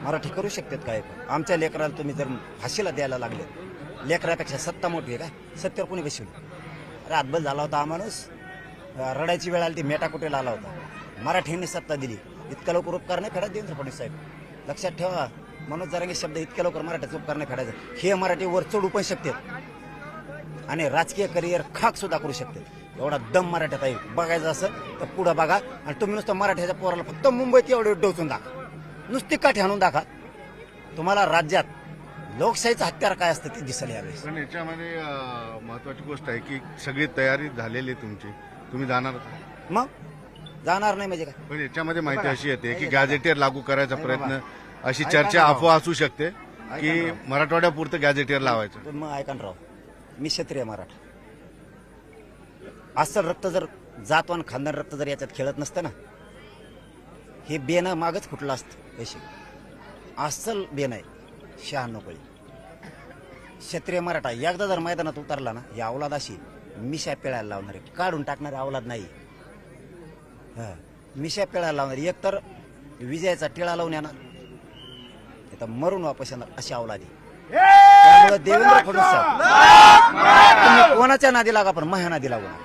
मराठी करू शकतात काय पण. आमच्या लेकराला तुम्ही जर फाशीला द्यायला लागले, लेकरापेक्षा सत्ता मोठी आहे काय? सत्तेवर कोणी बसवली? रातभर झाला होता हा माणूस, रडायची वेळ आली ती मेटाकुटेला आला होता. मराठीने सत्ता दिली. इतक्या लवकर उपकार नाही फेडायचे देवेंद्र फडणवीस साहेब. लक्षात ठेवा, मनोज जरांगे शब्द इतक्या लवकर मराठ्याचा उपकार नाही फेडायचा. हे मराठी वर चढू पण शकतात आणि राजकीय करिअर खाक सुद्धा करू शकतात. एवढा दम मराठ्यात आहे. बघायचं असं तर पुढं बघा. आणि तुम्ही नुसतं मराठ्याच्या पोराला फक्त मुंबईत एवढे डोचून दाखवा, नुसती काठी आणून दाखवा, तुम्हाला राज्यात लोकशाहीचं हत्यार काय असतं ते दिसेल यावेळेस. पण याच्यामध्ये महत्वाची गोष्ट आहे की सगळी तयारी झालेली तुमची, तुम्ही जाणार. मग जाणार नाही म्हणजे काय? पण याच्यामध्ये माहिती अशी येते की गॅझेटियर लागू करायचा प्रयत्न, अशी चर्चा अफवा असू शकते की मराठवाड्यापुरतं गॅझेटियर लावायचं. मग ऐका ना राव, मी क्षत्रिय मराठा. अस्सल रक्त जर जातवान खानदान रक्त जर याच्यात खेळत नसतं ना, हे बेनं मागच फुटलं असतं. पैसे अस्सल बेन आहे. 96 कळी क्षत्रिय मराठा एकदा जर मैदानात उतरला ना, या अवलाद अशी मिशा पेळायला लावणारे, काढून टाकणारे अवलाद नाही. मिशा पेळायला लावणारी, एक तर विजयाचा टिळा लावून येणार, तर मरून वापस येणार अशी अवलादी. त्यामुळे देवेंद्र फडणवीस साहेब, तुम्ही कोणाच्या नादी लागा पण माझ्या नादी लागू नका.